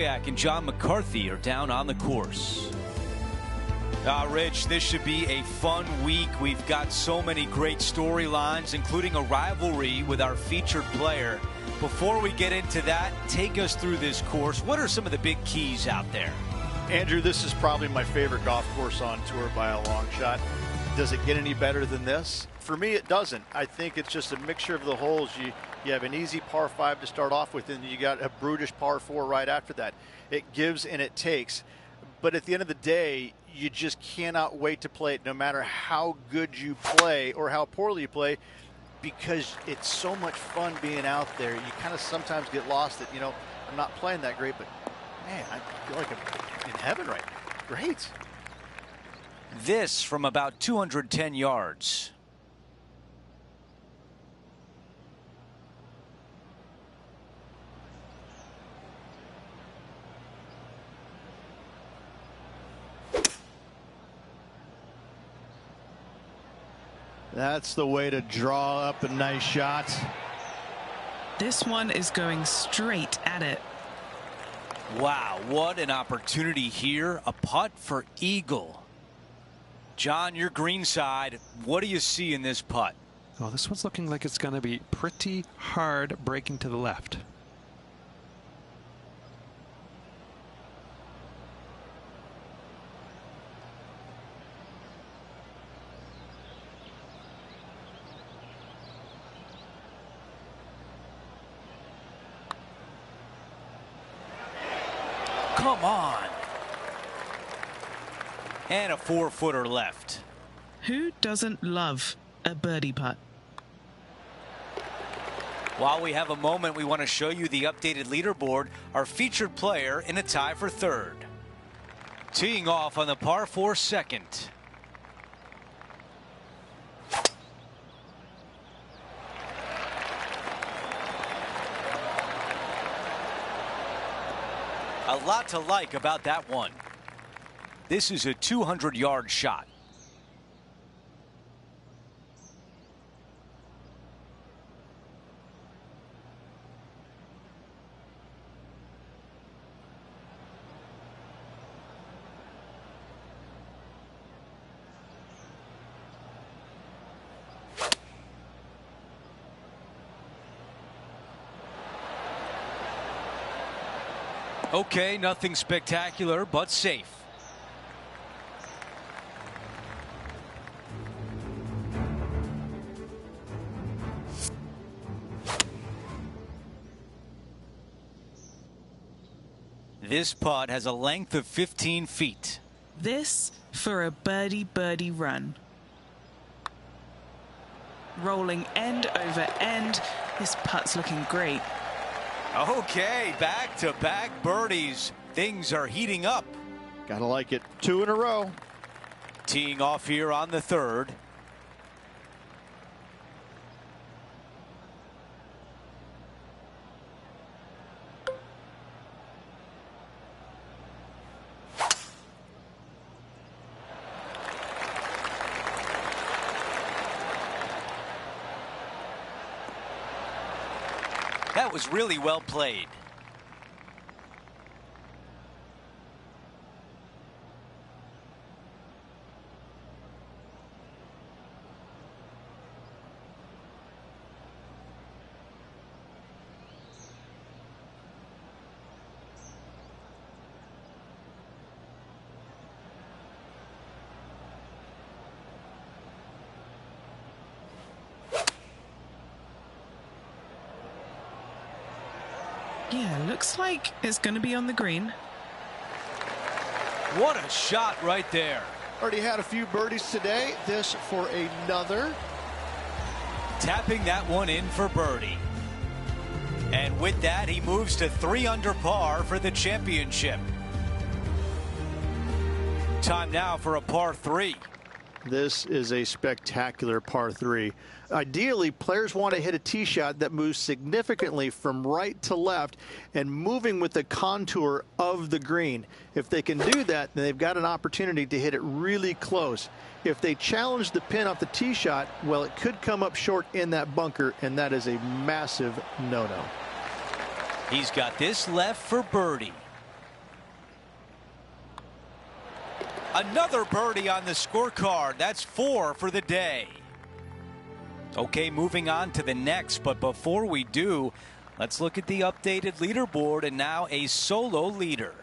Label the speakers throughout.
Speaker 1: And John McCarthy are down on the course. Rich, this should be a fun week. We've got so many great storylines, including a rivalry with our featured player. Before we get into that, take us through this course. What are some of the big keys out there?
Speaker 2: Andrew, this is probably my favorite golf course on tour by a long shot. Does it get any better than this? For me, it doesn't. I think it's just a mixture of the holes. You have an easy par 5 to start off with, and you got a brutish par 4 right after that. It gives and it takes. But at the end of the day, you just cannot wait to play it, no matter how good you play or how poorly you play, because it's so much fun being out there. You kind of sometimes get lost that, I'm not playing that great, but man, I feel like I'm in heaven right now. Great.
Speaker 1: This from about 210 yards.
Speaker 3: That's the way to draw up a nice shot.
Speaker 4: This one is going straight at it.
Speaker 1: Wow, what an opportunity here. A putt for eagle. John, your green side, what do you see in this putt?
Speaker 5: Well, this one's looking like it's going to be pretty hard breaking to the left.
Speaker 1: Come on. And a 4-footer left.
Speaker 4: Who doesn't love a birdie putt?
Speaker 1: While we have a moment, we want to show you the updated leaderboard. Our featured player in a tie for third. Teeing off on the par 4 second. A lot to like about that one. This is a 200-yard shot. Okay, nothing spectacular, but safe. This putt has a length of 15 feet.
Speaker 4: This for a birdie run. Rolling end over end. This putt's looking great.
Speaker 1: Okay, back-to-back birdies. Things are heating up.
Speaker 2: Gotta like it. 2 in a row.
Speaker 1: Teeing off here on the third. That was really well played.
Speaker 4: Yeah, looks like it's going to be on the green.
Speaker 1: What a shot right there.
Speaker 2: Already had a few birdies today. This for another.
Speaker 1: Tapping that one in for birdie. And with that, he moves to 3 under par for the championship. Time now for a par 3.
Speaker 3: This is a spectacular par 3. Ideally, players want to hit a tee shot that moves significantly from right to left and moving with the contour of the green. If they can do that, then they've got an opportunity to hit it really close. If they challenge the pin off the tee shot, well, it could come up short in that bunker, and that is a massive no-no.
Speaker 1: He's got this left for birdie. Another birdie on the scorecard. That's 4 for the day. Okay, moving on to the next, but before we do, let's look at the updated leaderboard and now a solo leader.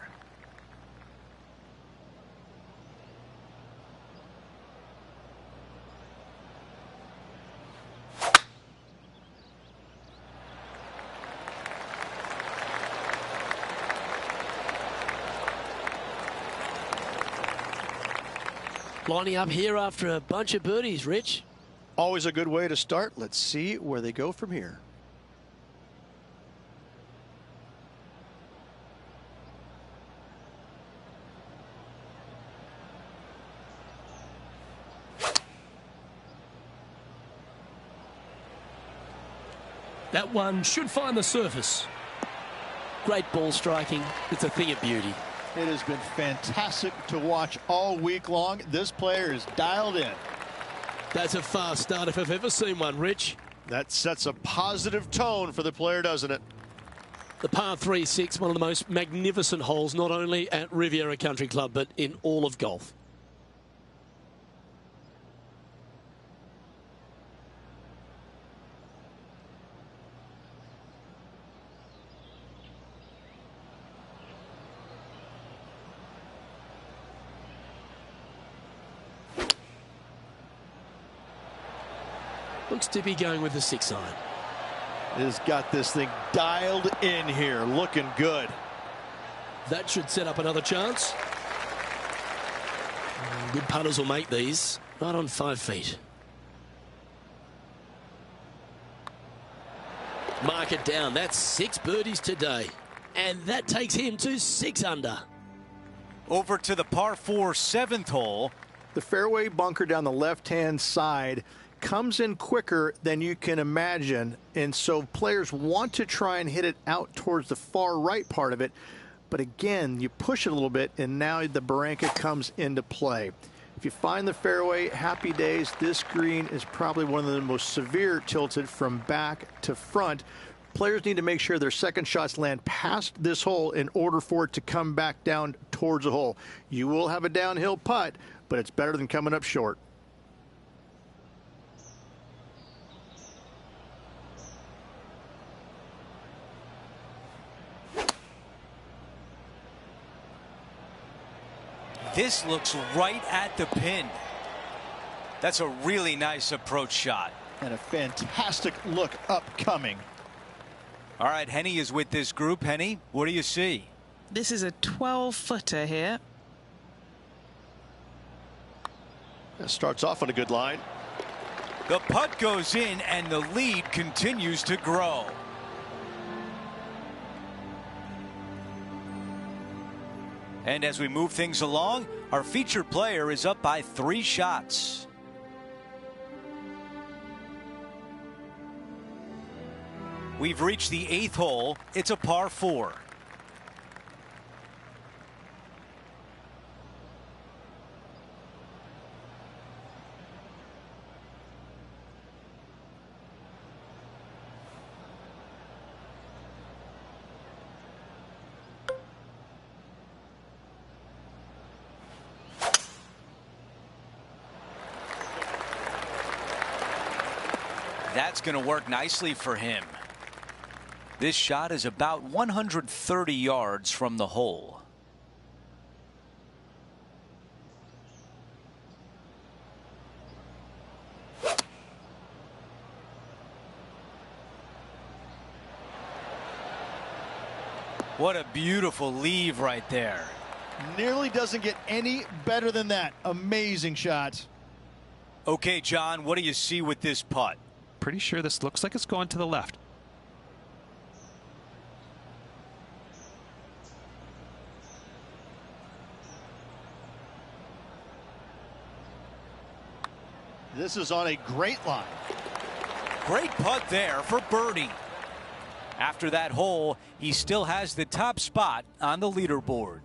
Speaker 6: Lining up here after a bunch of birdies, Rich.
Speaker 3: Always a good way to start. Let's see where they go from here.
Speaker 6: That one should find the surface. Great ball striking. It's a thing of beauty.
Speaker 3: It has been fantastic to watch all week long. This player is dialed in.
Speaker 6: That's a fast start if I've ever seen one, Rich.
Speaker 3: That sets a positive tone for the player, doesn't it?
Speaker 6: The par 3-6, one of the most magnificent holes, not only at Riviera Country Club, but in all of golf. Looks to be going with the 6-iron.
Speaker 3: Has got this thing dialed in here, looking good.
Speaker 6: That should set up another chance. Good putters will make these. Right on 5 feet. Mark it down. That's 6 birdies today. And that takes him to 6 under.
Speaker 1: Over to the par 4 7th hole.
Speaker 3: The fairway bunker down the left-hand side comes in quicker than you can imagine, and so players want to try and hit it out towards the far right part of it, but again, you push it a little bit and now the barranca comes into play. If you find the fairway, happy days. This green is probably one of the most severe tilted from back to front. Players need to make sure their second shots land past this hole in order for it to come back down towards the hole. You will have a downhill putt, but it's better than coming up short.
Speaker 1: This looks right at the pin. That's a really nice approach shot.
Speaker 3: And a fantastic look upcoming.
Speaker 1: All right, Henny is with this group. Henny, what do you see?
Speaker 4: This is a 12-footer here.
Speaker 3: That starts off on a good line.
Speaker 1: The putt goes in and the lead continues to grow. And as we move things along, our featured player is up by 3 shots. We've reached the 8th hole. It's a par 4. That's going to work nicely for him. This shot is about 130 yards from the hole. What a beautiful leave right there.
Speaker 3: Nearly doesn't get any better than that. Amazing shot.
Speaker 1: Okay, John, what do you see with this putt?
Speaker 5: Pretty sure this looks like it's going to the left.
Speaker 3: This is on a great line.
Speaker 1: Great putt there for birdie. After that hole, he still has the top spot on the leaderboard.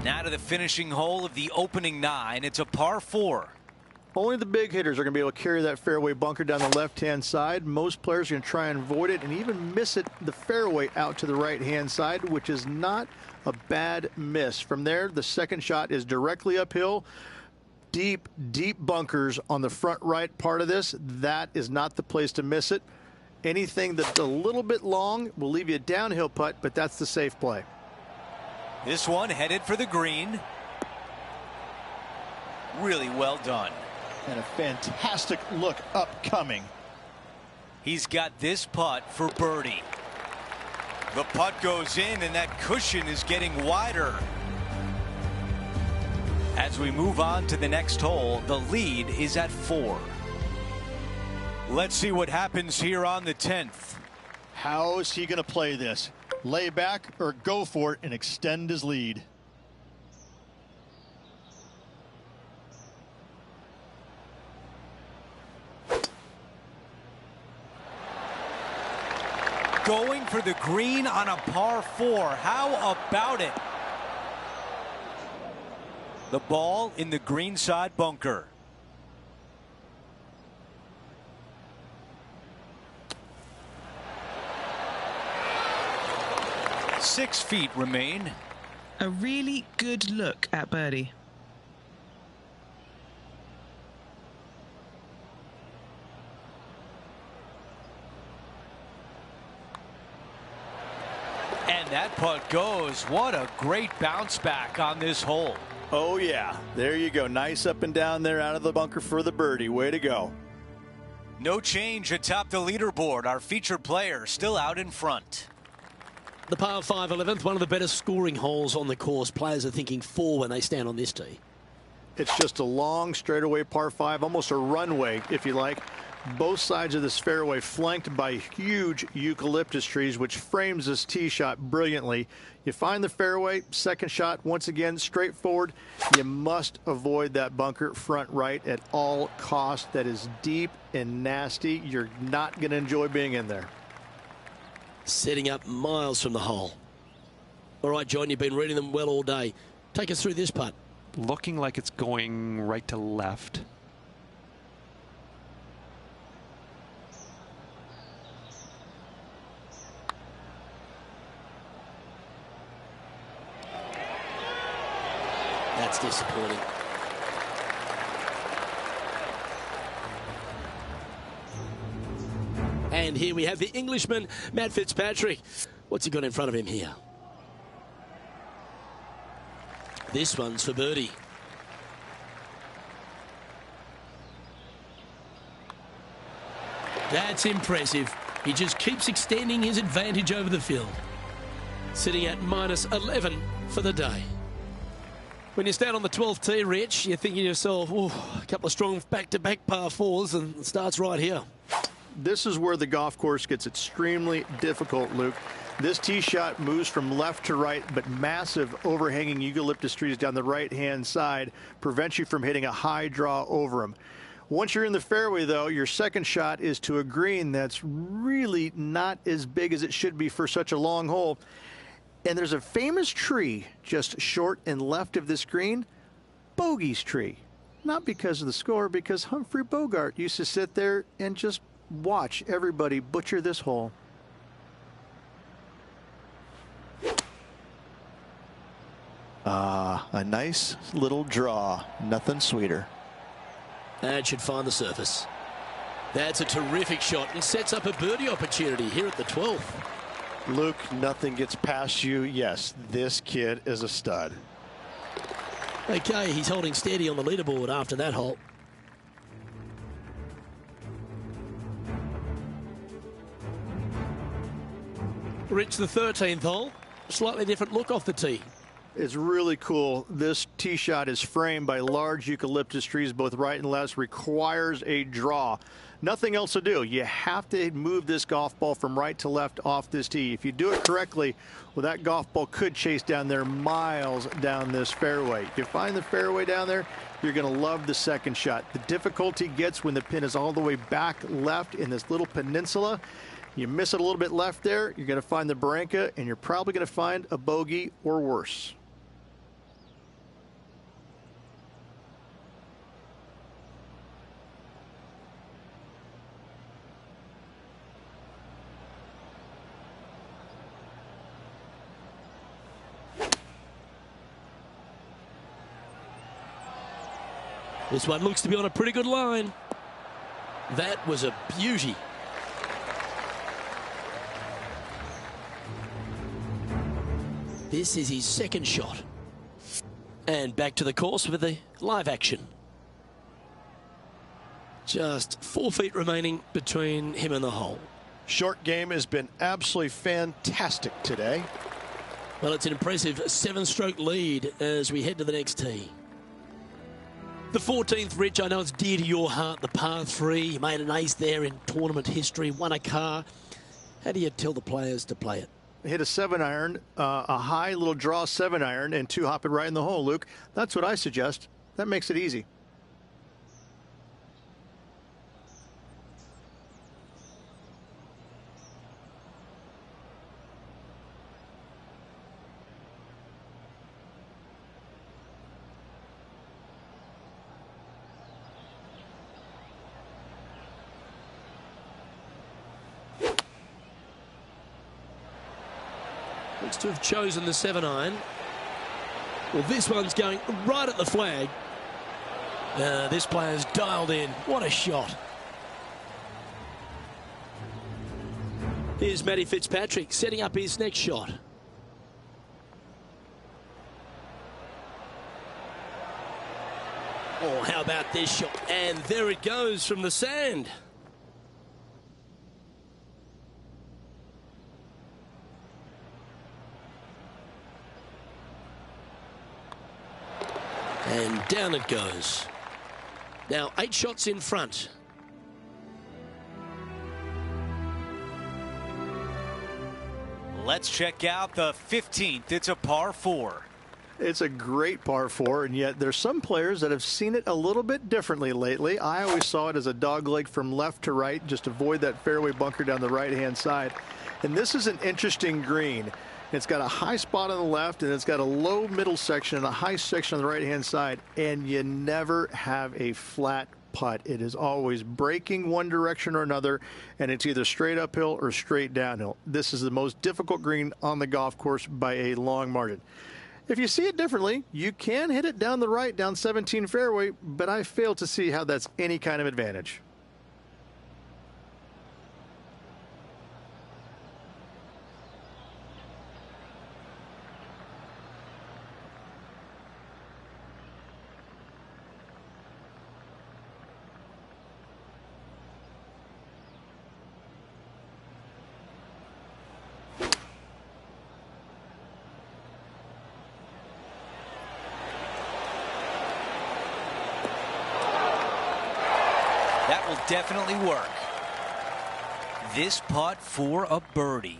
Speaker 1: Now to the finishing hole of the opening 9. It's a par 4.
Speaker 3: Only the big hitters are going to be able to carry that fairway bunker down the left-hand side. Most players are going to try and avoid it and even miss it the fairway out to the right-hand side, which is not a bad miss. From there, the second shot is directly uphill. Deep, deep bunkers on the front right part of this. That is not the place to miss it. Anything that's a little bit long will leave you a downhill putt, but that's the safe play.
Speaker 1: This one headed for the green. Really well done.
Speaker 2: And a fantastic look upcoming.
Speaker 1: He's got this putt for birdie. The putt goes in, and that cushion is getting wider. As we move on to the next hole, the lead is at 4. Let's see what happens here on the 10th.
Speaker 2: How is he going to play this? Lay back or go for it and extend his lead?
Speaker 1: Going for the green on a par 4. How about it? The ball in the green side bunker. Six feet remain.
Speaker 4: A really good look at birdie.
Speaker 1: And that putt goes. What a great bounce back on this hole.
Speaker 2: Oh, yeah. There you go. Nice up and down there out of the bunker for the birdie. Way to go.
Speaker 1: No change atop the leaderboard. Our featured player still out in front.
Speaker 6: The par 5 11th, one of the better scoring holes on the course. Players are thinking 4 when they stand on this tee.
Speaker 3: It's just a long straightaway par 5, almost a runway, if you like. Both sides of this fairway flanked by huge eucalyptus trees, which frames this tee shot brilliantly. You find the fairway, second shot, once again, straightforward. You must avoid that bunker front right at all costs. That is deep and nasty. You're not going to enjoy being in there.
Speaker 6: Setting up miles from the hole. All right, John, you've been reading them well all day. Take us through this putt.
Speaker 5: Looking like it's going right to left.
Speaker 6: That's disappointing. And here we have the Englishman, Matt Fitzpatrick. What's he got in front of him here? This one's for birdie. That's impressive. He just keeps extending his advantage over the field. Sitting at minus 11 for the day. When you stand on the 12th tee, Rich, you're thinking to yourself, oh, a couple of strong back-to-back par 4s, and it starts right here.
Speaker 3: This is where the golf course gets extremely difficult, Luke. This tee shot moves from left to right, but massive overhanging eucalyptus trees down the right-hand side prevents you from hitting a high draw over them. Once you're in the fairway, though, your second shot is to a green that's really not as big as it should be for such a long hole. And there's a famous tree just short and left of this green, Bogey's tree. Not because of the score, because Humphrey Bogart used to sit there and just watch everybody butcher this hole.
Speaker 2: A nice little draw. Nothing sweeter.
Speaker 6: That should find the surface. That's a terrific shot and sets up a birdie opportunity here at the 12th.
Speaker 2: Luke, nothing gets past you. Yes, this kid is a stud.
Speaker 6: Okay, he's holding steady on the leaderboard after that hole. Rich, the 13th hole. Slightly different look off the tee.
Speaker 3: It's really cool. This tee shot is framed by large eucalyptus trees, both right and left, requires a draw. Nothing else to do. You have to move this golf ball from right to left off this tee. If you do it correctly, well, that golf ball could chase down there miles down this fairway. If you find the fairway down there, you're going to love the second shot. The difficulty gets when the pin is all the way back left in this little peninsula. You miss it a little bit left there, you're going to find the barranca, and you're probably going to find a bogey or worse.
Speaker 6: This one looks to be on a pretty good line. That was a beauty. This is his second shot. And back to the course with the live action. Just 4 feet remaining between him and the hole.
Speaker 2: Short game has been absolutely fantastic today.
Speaker 6: Well, it's an impressive 7-stroke lead as we head to the next tee. The 14th, Rich, I know it's dear to your heart, the par 3. You made an ace there in tournament history, won a car. How do you tell the players to play it?
Speaker 3: Hit a 7-iron, a high little draw 7-iron, and 2-hop it right in the hole, Luke. That's what I suggest. That makes it easy.
Speaker 6: Looks to have chosen the 7-iron. Well, this one's going right at the flag. This player's dialed in. What a shot. Here's Matty Fitzpatrick setting up his next shot. Oh, how about this shot? And there it goes from the sand. And down it goes. Now 8 shots in front.
Speaker 1: Let's check out the 15th. It's a par 4.
Speaker 3: It's a great par 4, and yet there's some players that have seen it a little bit differently lately. I always saw it as a dogleg from left to right, just avoid that fairway bunker down the right-hand side. And this is an interesting green. It's got a high spot on the left, and it's got a low middle section and a high section on the right-hand side, and you never have a flat putt. It is always breaking one direction or another, and it's either straight uphill or straight downhill. This is the most difficult green on the golf course by a long margin. If you see it differently, you can hit it down the right, down 17 fairway, but I fail to see how that's any kind of advantage.
Speaker 1: That will definitely work. This putt for a birdie.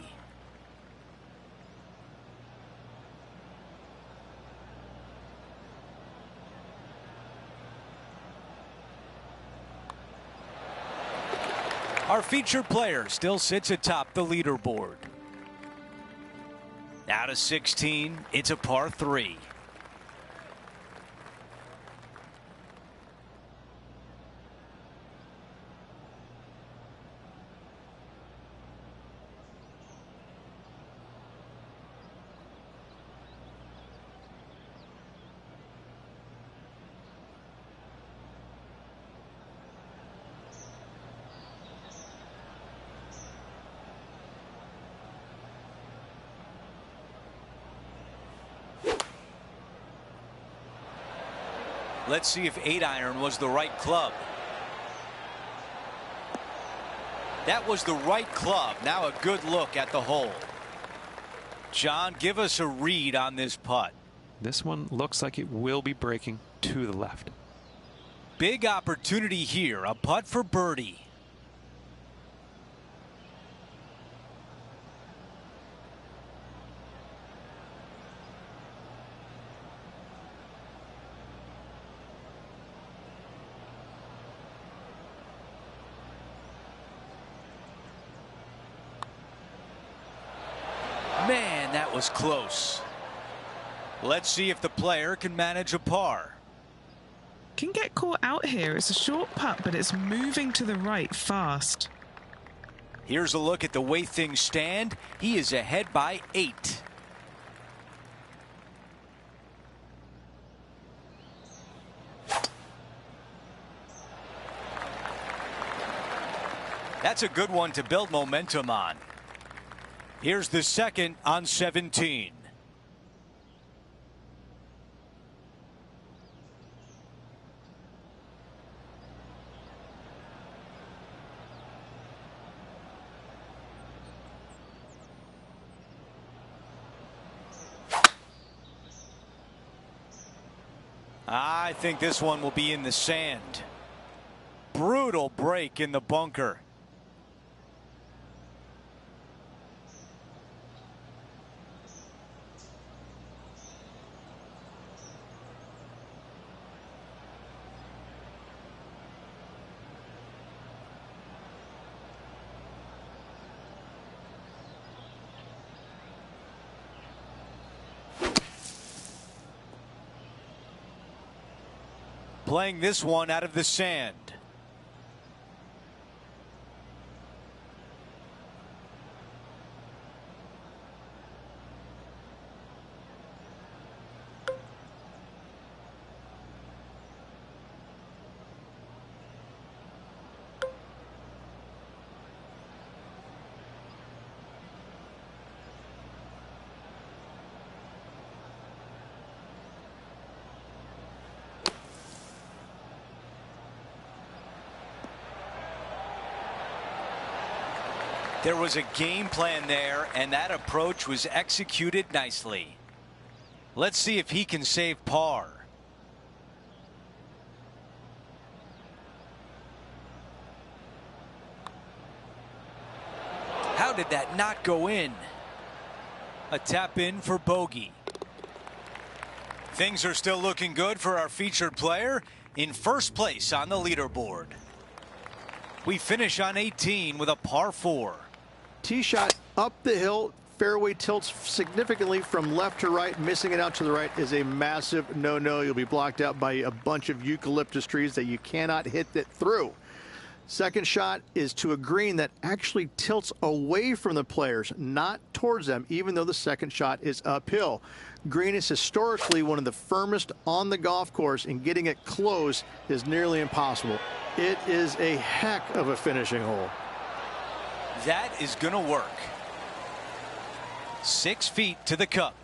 Speaker 1: Our featured player still sits atop the leaderboard. Now to 16, it's a par 3. Let's see if 8-iron was the right club. That was the right club. Now a good look at the hole. John, give us a read on this putt.
Speaker 5: This one looks like it will be breaking to the left.
Speaker 1: Big opportunity here. A putt for birdie. Man, that was close. Let's see if the player can manage a par.
Speaker 4: Can get caught out here. It's a short putt, but it's moving to the right fast.
Speaker 1: Here's a look at the way things stand. He is ahead by 8. That's a good one to build momentum on. Here's the second on 17. I think this one will be in the sand. Brutal break in the bunker. Playing this one out of the sand. There was a game plan there, and that approach was executed nicely. Let's see if he can save par. How did that not go in? A tap in for bogey. Things are still looking good for our featured player in first place on the leaderboard. We finish on 18 with a par 4.
Speaker 3: Tee shot up the hill, fairway tilts significantly from left to right. Missing it out to the right is a massive no-no. You'll be blocked out by a bunch of eucalyptus trees that you cannot hit it through. Second shot is to a green that actually tilts away from the players, not towards them, even though the second shot is uphill. Green is historically one of the firmest on the golf course, and getting it close is nearly impossible. It is a heck of a finishing hole.
Speaker 1: That is going to work. 6 feet to the cup.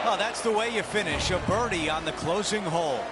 Speaker 1: Oh, that's the way you finish a birdie on the closing hole.